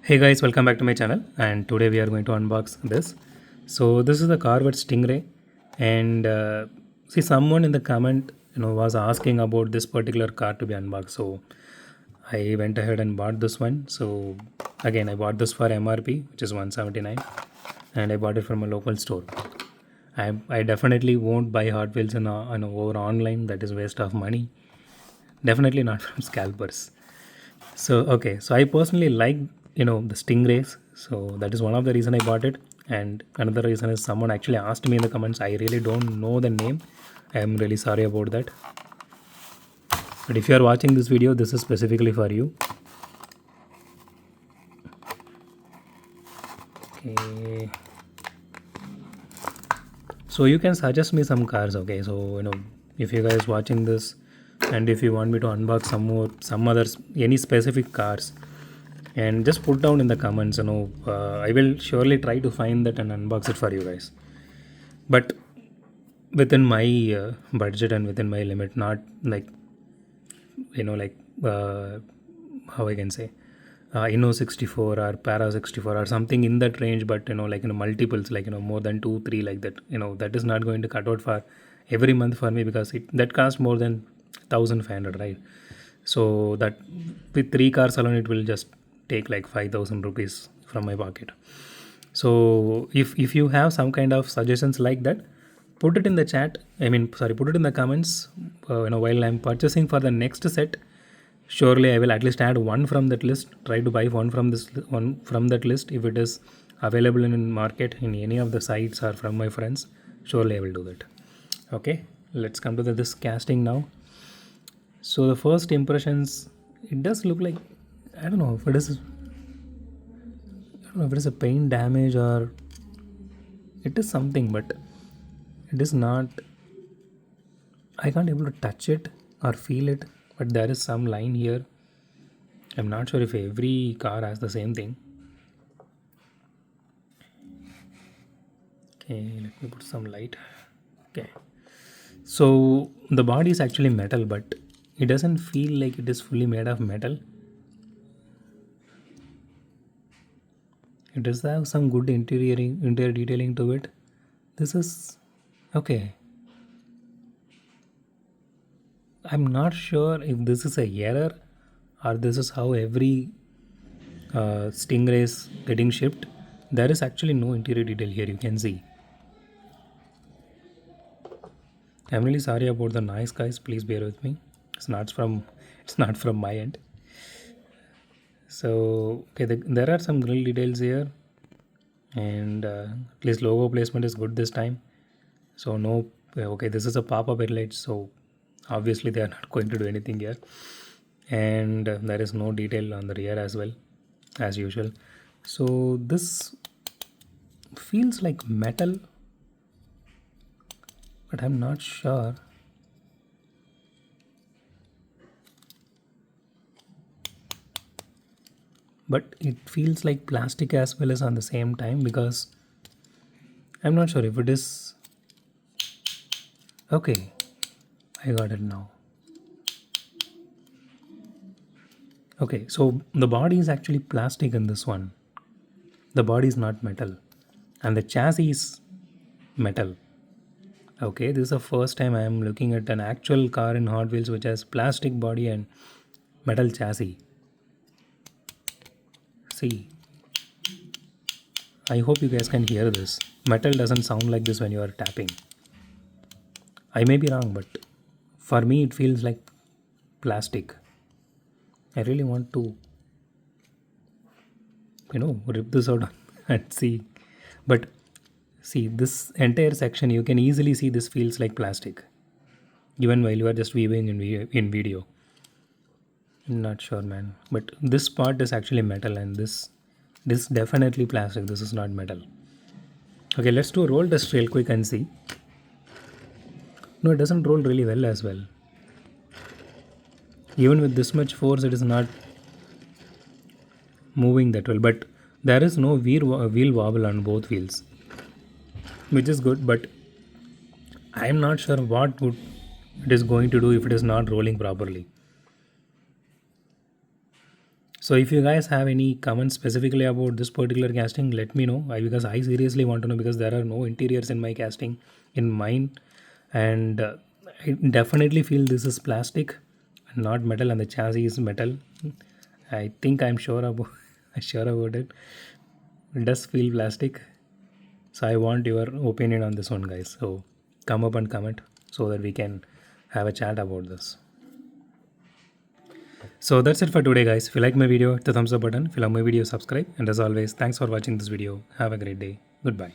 Hey guys, welcome back to my channel, and today we are going to unbox this. So this is the Corvette Stingray, and see, someone in the comment was asking about this particular car to be unboxed. So I went ahead and bought this one. So again, I bought this for MRP, which is 179, and I bought it from a local store. I definitely won't buy Hot Wheels over online. That is waste of money. Definitely not from scalpers. So okay, so I personally like the Stingrays, so that is one of the reason I bought it. And another reason is someone actually asked me in the comments. I really don't know the name. I am really sorry about that. But if you are watching this video, this is specifically for you. Okay. So you can suggest me some cars. Okay, so if you guys watching this, and if you want me to unbox some others, any specific cars, and just put down in the comments. I will surely try to find that and unbox it for you guys, but within my budget and within my limit, not like like how I can say Inno 64 or Para 64 or something in that range, but multiples, like more than 2 3 like that. That is not going to cut out for every month for me, because that costs more than 1500, right? So that with 3 cars alone, it will just take like 5000 rupees from my pocket. So if you have some kind of suggestions like that, put it in the chat. I mean, sorry, put it in the comments. While I'm purchasing for the next set, surely I will at least add one from that list. Try to buy one from that list if it is available in market in any of the sites or from my friends. Surely I will do that. Okay, let's come to this casting now. So the first impressions, it does look like, I don't know if it is a paint damage or it is something, but it is not. I can't able to touch it or feel it, but there is some line here. I'm not sure if every car has the same thing. Okay, let me put some light. Okay, so the body is actually metal, but it doesn't feel like it is fully made of metal. It does have some good interior detailing to it. This is okay. I'm not sure if this is a error or this is how every Stingray is getting shipped. There is actually no interior detail here, you can see. I'm really sorry about the noise, guys. Please bear with me. It's not from my end. So okay, there are some grill details here, and at least logo placement is good this time. So no, okay, this is a pop-up headlight, so obviously they are not going to do anything here. And there is no detail on the rear as well, as usual. So this feels like metal, but I'm not sure. But it feels like plastic as well as on the same time, because I'm not sure if it is. Okay, I got it now. Okay, so the body is actually plastic in this one. The body is not metal, and the chassis is metal. Okay, this is the first time I am looking at an actual car in Hot Wheels which has plastic body and metal chassis. See, I hope you guys can hear this. Metal doesn't sound like this when you are tapping. I may be wrong, but for me it feels like plastic. I really want to, rip this out and see. But see, this entire section, you can easily see this feels like plastic, even while you are just viewing in video. I'm not sure, man. But this part is actually metal, and this definitely plastic. This is not metal. Okay, let's do a roll test real quick and see. No, it doesn't roll really well as well. Even with this much force, it is not moving that well. But there is no wheel wobble on both wheels, which is good. But I am not sure what it is going to do if it is not rolling properly. So if you guys have any comments specifically about this particular casting, let me know. Because I seriously want to know, because there are no interiors in my casting in mine, and I definitely feel this is plastic and not metal, and the chassis is metal. I think I'm sure about sure about it. It does feel plastic. So I want your opinion on this one, guys. So come up and comment so that we can have a chat about this. So that's it for today, guys. If you like my video, hit the thumbs up button. If you love my video, subscribe. And as always, thanks for watching this video. Have a great day. Goodbye.